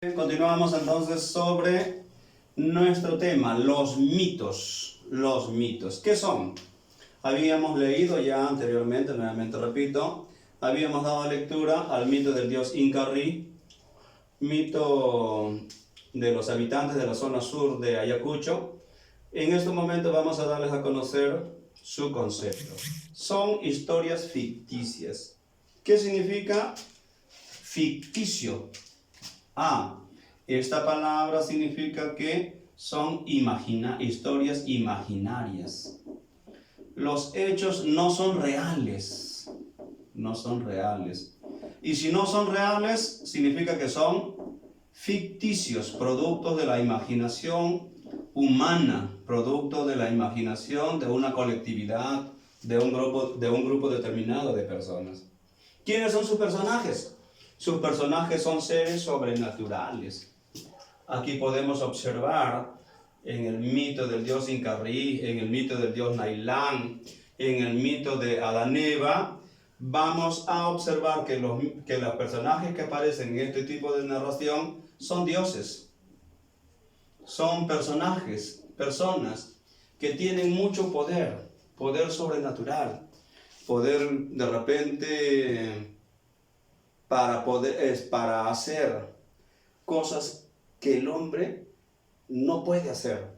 Continuamos entonces sobre nuestro tema, los mitos. Los mitos. ¿Qué son? Habíamos leído ya anteriormente, nuevamente repito, habíamos dado lectura al mito del dios Incarrí, mito de los habitantes de la zona sur de Ayacucho. En este momento vamos a darles a conocer su concepto. Son historias ficticias. ¿Qué significa ficticio? Esta palabra significa que son historias imaginarias. Los hechos no son reales. No son reales. Y si no son reales, significa que son ficticios, productos de la imaginación humana, producto de la imaginación de una colectividad, de un grupo determinado de personas. ¿Quiénes son sus personajes? Sus personajes son seres sobrenaturales. Aquí podemos observar en el mito del dios Incarrí, en el mito del dios Nailán, en el mito de Adán y Eva, vamos a observar que los personajes que aparecen en este tipo de narración son dioses. Son personajes, personas que tienen mucho poder, poder sobrenatural, poder de repente para hacer cosas que el hombre no puede hacer.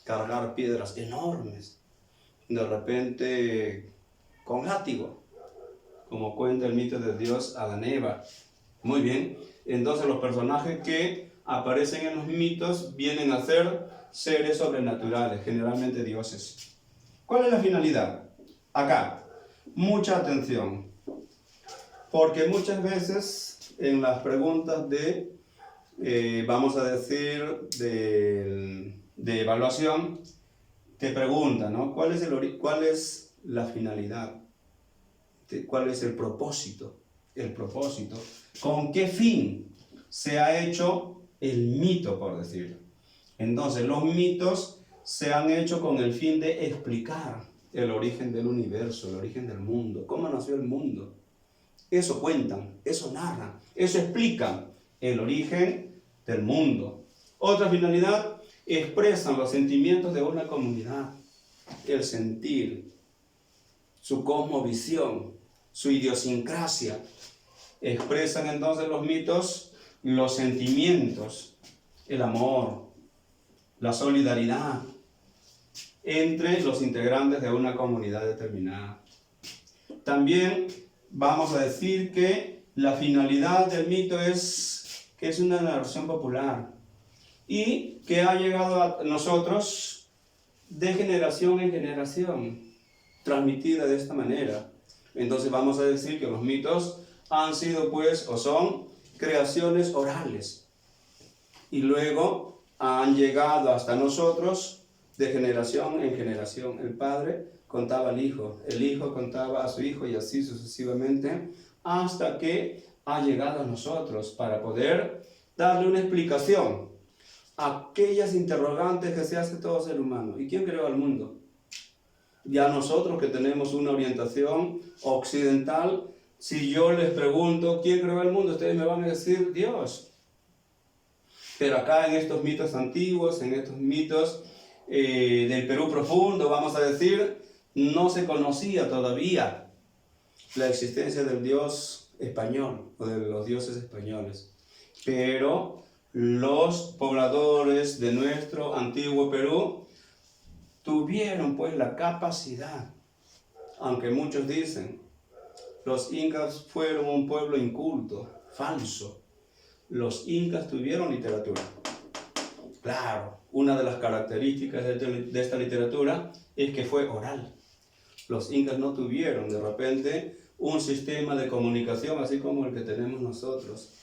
Cargar piedras enormes, de repente con látigo, como cuenta el mito de Dios Adán y Eva. Muy bien, entonces los personajes que aparecen en los mitos vienen a ser seres sobrenaturales, generalmente dioses. ¿Cuál es la finalidad? Acá, mucha atención. Porque muchas veces en las preguntas vamos a decir, de evaluación, te preguntan, ¿no? ¿Cuál es la finalidad? ¿Cuál es el propósito? El propósito. ¿Con qué fin se ha hecho el mito, por decir? Entonces, los mitos se han hecho con el fin de explicar el origen del universo, el origen del mundo, cómo nació el mundo. Eso cuentan, eso narran, eso explican el origen del mundo. Otra finalidad, expresan los sentimientos de una comunidad, el sentir, su cosmovisión, su idiosincrasia. Expresan entonces los mitos los sentimientos, el amor, la solidaridad entre los integrantes de una comunidad determinada. También vamos a decir que la finalidad del mito es que es una narración popular y que ha llegado a nosotros de generación en generación, transmitida de esta manera. Entonces vamos a decir que los mitos han sido pues o son creaciones orales y luego han llegado hasta nosotros de generación en generación. El padre contaba al hijo, el hijo contaba a su hijo y así sucesivamente hasta que ha llegado a nosotros para poder darle una explicación a aquellas interrogantes que se hace todo ser humano. ¿Y quién creó al mundo? Ya nosotros que tenemos una orientación occidental, si yo les pregunto ¿quién creó el mundo? Ustedes me van a decir Dios. Pero acá en estos mitos antiguos, en estos mitos del Perú profundo, vamos a decir, no se conocía todavía la existencia del Dios español o de los dioses españoles. Pero los pobladores de nuestro antiguo Perú tuvieron pues la capacidad, aunque muchos dicen, los incas fueron un pueblo inculto, falso. Los incas tuvieron literatura. Claro, una de las características de esta literatura es que fue oral. Los incas no tuvieron de repente un sistema de comunicación así como el que tenemos nosotros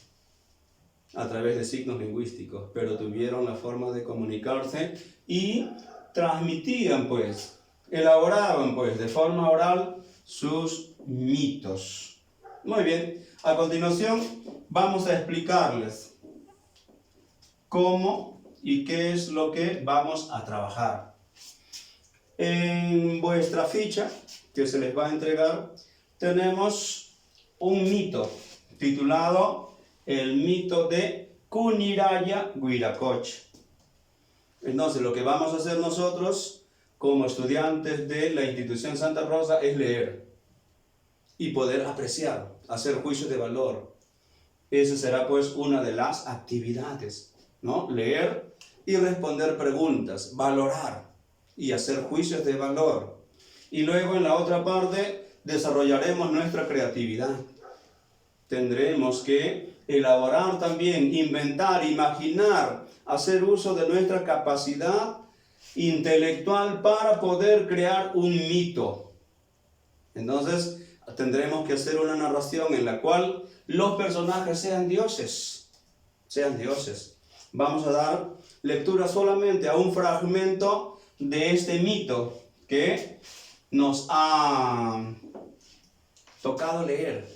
a través de signos lingüísticos, pero tuvieron la forma de comunicarse y transmitían pues, elaboraban pues de forma oral sus mitos. Muy bien, a continuación vamos a explicarles cómo y qué es lo que vamos a trabajar. En vuestra ficha que se les va a entregar tenemos un mito titulado El mito de Kuniraya Huiracocha. Entonces, lo que vamos a hacer nosotros como estudiantes de la institución Santa Rosa es leer y poder apreciar, hacer juicios de valor. Esa será pues una de las actividades, ¿no? Leer y responder preguntas, valorar y hacer juicios de valor. Y luego en la otra parte desarrollaremos nuestra creatividad. Tendremos que elaborar también, inventar, imaginar, hacer uso de nuestra capacidad intelectual para poder crear un mito. Entonces, tendremos que hacer una narración en la cual los personajes sean dioses. Sean dioses. Vamos a dar lectura solamente a un fragmento de este mito que nos ha tocado leer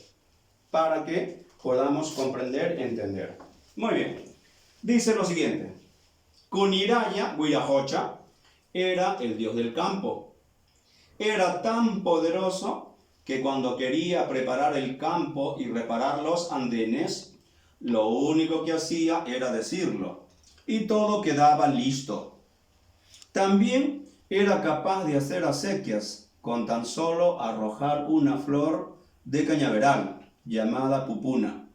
para que podamos comprender y entender. Muy bien. Dice lo siguiente. Kuniraya Huiracocha era el dios del campo. Era tan poderoso que cuando quería preparar el campo y reparar los andenes, lo único que hacía era decirlo, y todo quedaba listo. También era capaz de hacer acequias con tan solo arrojar una flor de cañaveral, llamada pupuna.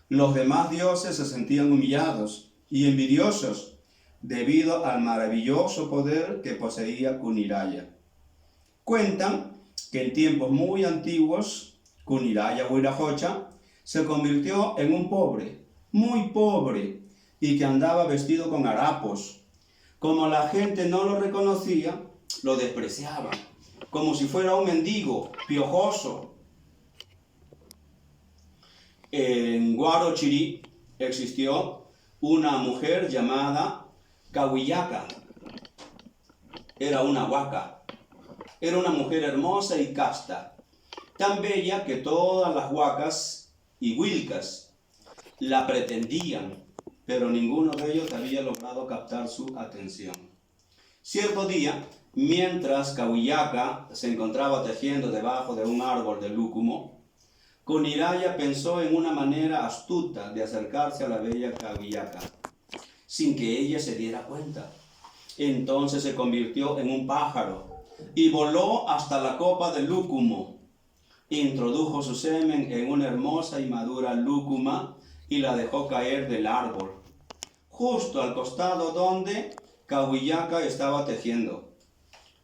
Los demás dioses se sentían humillados y envidiosos debido al maravilloso poder que poseía Kuniraya. Cuentan que en tiempos muy antiguos, Kuniraya Huiracocha se convirtió en un pobre, muy pobre, y que andaba vestido con harapos. Como la gente no lo reconocía, lo despreciaba, como si fuera un mendigo, piojoso. En Huarochirí existió una mujer llamada Cahuillaca. Era una huaca. Era una mujer hermosa y casta, tan bella que todas las huacas y huilcas la pretendían, pero ninguno de ellos había logrado captar su atención. Cierto día, mientras Cahuillaca se encontraba tejiendo debajo de un árbol de lúcumo, Kuniraya pensó en una manera astuta de acercarse a la bella Cahuillaca, sin que ella se diera cuenta. Entonces se convirtió en un pájaro y voló hasta la copa del lúcumo. Introdujo su semen en una hermosa y madura lúcuma y la dejó caer del árbol, justo al costado donde Cahuillaca estaba tejiendo.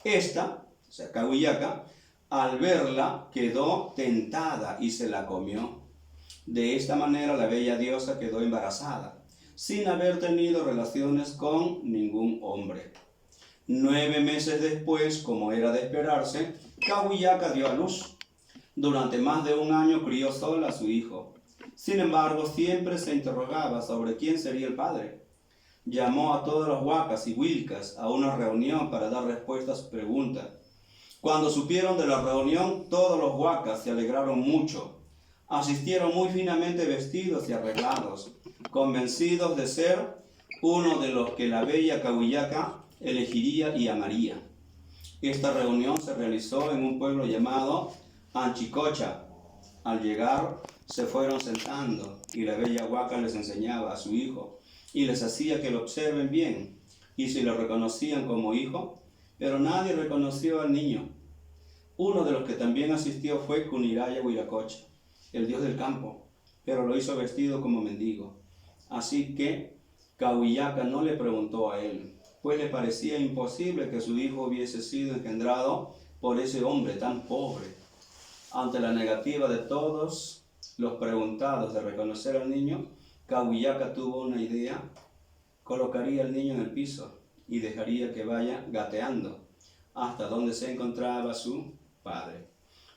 Esta, o sea, Cahuillaca, al verla quedó tentada y se la comió. De esta manera la bella diosa quedó embarazada, sin haber tenido relaciones con ningún hombre. 9 meses después, como era de esperarse, Cahuillaca dio a luz. Durante más de un año crió sola a su hijo. Sin embargo, siempre se interrogaba sobre quién sería el padre. Llamó a todas las huacas y huilcas a una reunión para dar respuesta a sus preguntas. Cuando supieron de la reunión, todos los huacas se alegraron mucho. Asistieron muy finamente vestidos y arreglados, convencidos de ser uno de los que la bella Cahuillaca elegiría y amaría. Esta reunión se realizó en un pueblo llamado Anchicocha. Al llegar, se fueron sentando y la bella huaca les enseñaba a su hijo y les hacía que lo observen bien y si lo reconocían como hijo, pero nadie reconoció al niño. Uno de los que también asistió fue Kuniraya Huiracocha, el dios del campo, pero lo hizo vestido como mendigo. Así que Cahuillaca no le preguntó a él, pues le parecía imposible que su hijo hubiese sido engendrado por ese hombre tan pobre. Ante la negativa de todos los preguntados de reconocer al niño, Cahuillaca tuvo una idea. Colocaría al niño en el piso y dejaría que vaya gateando hasta donde se encontraba su padre.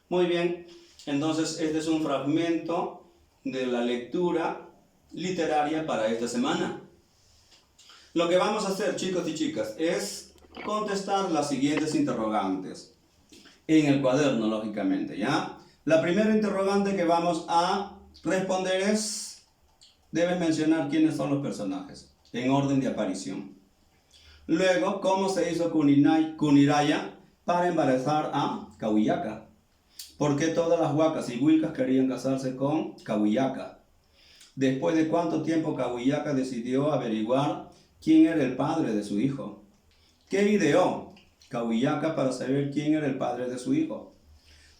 Muy bien, entonces este es un fragmento de la lectura literaria para esta semana. Lo que vamos a hacer, chicos y chicas, es contestar las siguientes interrogantes. En el cuaderno, lógicamente, ¿ya? La primera interrogante que vamos a responder es, debes mencionar quiénes son los personajes, en orden de aparición. Luego, ¿cómo se hizo Kuniraya para embarazar a Cahuillaca? ¿Por qué todas las huacas y huilcas querían casarse con Cahuillaca? después de cuánto tiempo Cahuillaca decidió averiguar quién era el padre de su hijo. ¿Qué ideó Cahuillaca para saber quién era el padre de su hijo?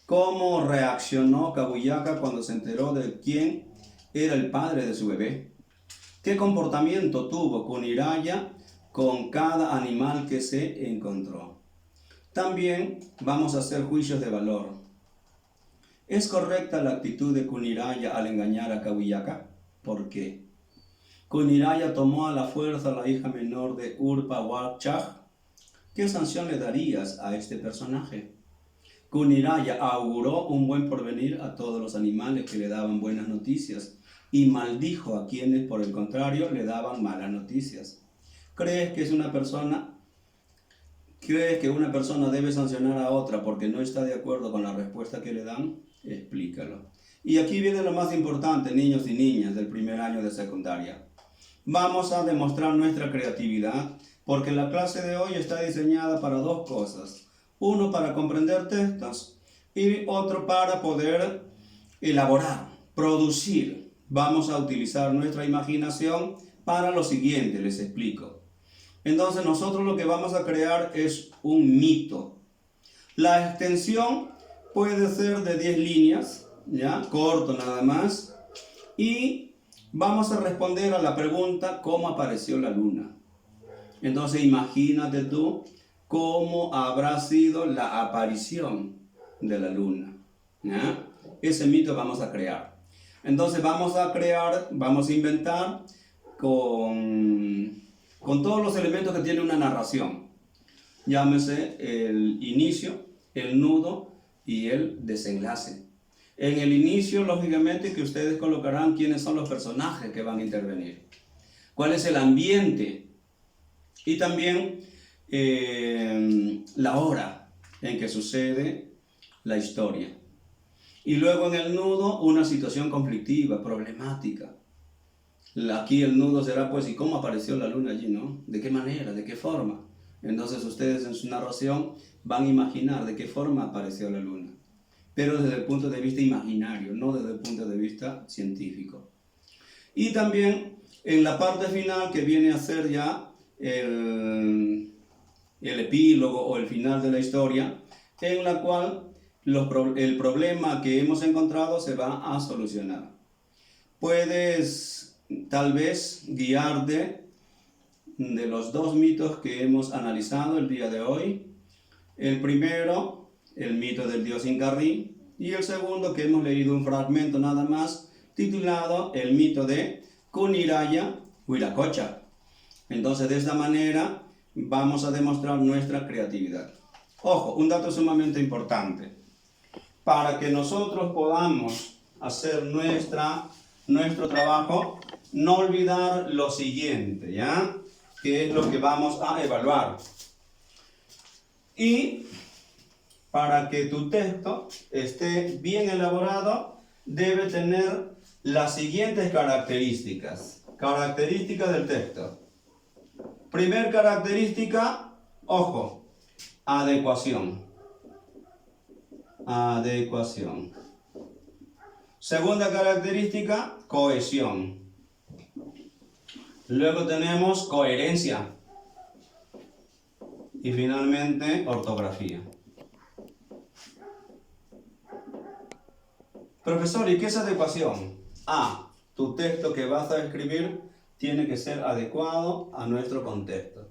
¿Cómo reaccionó Cahuillaca cuando se enteró de quién era el padre de su bebé? ¿Qué comportamiento tuvo Cuniraya con cada animal que se encontró? También vamos a hacer juicios de valor. ¿Es correcta la actitud de Cuniraya al engañar a Cahuillaca? ¿Por qué? Cuniraya tomó a la fuerza a la hija menor de Urpa Huachaj. ¿Qué sanción le darías a este personaje? Cuniraya auguró un buen porvenir a todos los animales que le daban buenas noticias y maldijo a quienes, por el contrario, le daban malas noticias. ¿Crees que una persona debe sancionar a otra porque no está de acuerdo con la respuesta que le dan? Explícalo. Y aquí viene lo más importante, niños y niñas del primer año de secundaria. Vamos a demostrar nuestra creatividad porque la clase de hoy está diseñada para dos cosas. Uno, para comprender textos y otro para poder elaborar, producir. Vamos a utilizar nuestra imaginación para lo siguiente, les explico. Entonces nosotros lo que vamos a crear es un mito. La extensión puede ser de 10 líneas, ¿ya? Corto nada más. Y vamos a responder a la pregunta, ¿cómo apareció la luna? Entonces imagínate tú cómo habrá sido la aparición de la luna, ¿ya? Ese mito vamos a crear. Entonces vamos a inventar con todos los elementos que tiene una narración. Llámese el inicio, el nudo y el desenlace. En el inicio, lógicamente, que ustedes colocarán quiénes son los personajes que van a intervenir, cuál es el ambiente y también la hora en que sucede la historia. Y luego en el nudo, una situación conflictiva, problemática. Aquí el nudo será pues, ¿y cómo apareció la luna allí, no? ¿De qué manera? ¿De qué forma? Entonces ustedes en su narración van a imaginar de qué forma apareció la luna, pero desde el punto de vista imaginario, no desde el punto de vista científico. Y también en la parte final, que viene a ser ya el epílogo o el final de la historia, en la cual el problema que hemos encontrado se va a solucionar. Puedes tal vez guiarte de los dos mitos que hemos analizado el día de hoy. El primero, el mito del dios Incarrí, y el segundo, que hemos leído un fragmento nada más, titulado el mito de Cuniraya Huiracocha. Entonces, de esta manera vamos a demostrar nuestra creatividad. Ojo, un dato sumamente importante. Para que nosotros podamos hacer nuestro trabajo, no olvidar lo siguiente, ¿ya? Que es lo que vamos a evaluar. Y para que tu texto esté bien elaborado, debe tener las siguientes características. Características del texto. Primer característica, ojo, adecuación. Adecuación. Segunda característica, cohesión. Luego tenemos coherencia. Y finalmente, ortografía. Profesor, ¿y qué es adecuación? Tu texto que vas a escribir tiene que ser adecuado a nuestro contexto.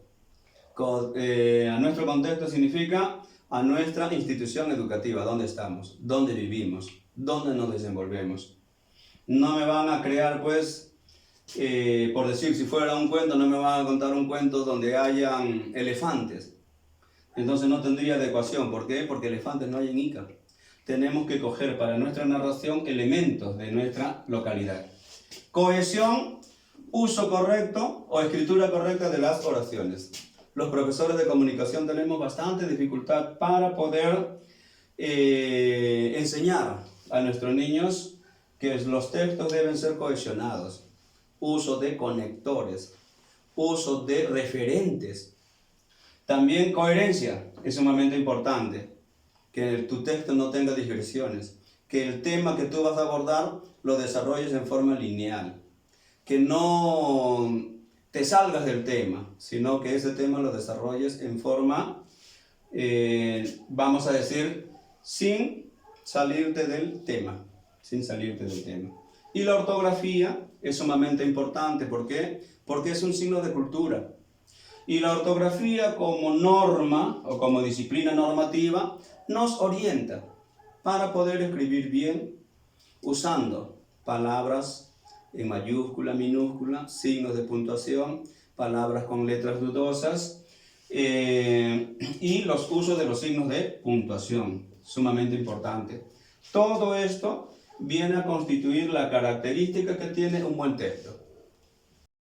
A nuestro contexto significa a nuestra institución educativa, dónde estamos, dónde vivimos, dónde nos desenvolvemos. No me van a crear, pues, por decir, si fuera un cuento, no me van a contar un cuento donde hayan elefantes. Entonces no tendría adecuación. ¿Por qué? Porque elefantes no hay en Ica. Tenemos que coger para nuestra narración elementos de nuestra localidad. Cohesión, uso correcto o escritura correcta de las oraciones. Los profesores de comunicación tenemos bastante dificultad para poder enseñar a nuestros niños que los textos deben ser cohesionados. Uso de conectores, uso de referentes. También coherencia es sumamente importante. Que tu texto no tenga digresiones. Que el tema que tú vas a abordar lo desarrolles en forma lineal. que no te salgas del tema, sino que ese tema lo desarrolles en forma, vamos a decir, sin salirte del tema, sin salirte del tema. Y la ortografía es sumamente importante, ¿por qué? Porque es un signo de cultura. Y la ortografía como norma o como disciplina normativa nos orienta para poder escribir bien usando palabras en mayúscula, minúscula, signos de puntuación, palabras con letras dudosas y los usos de los signos de puntuación, sumamente importante. Todo esto viene a constituir la característica que tiene un buen texto.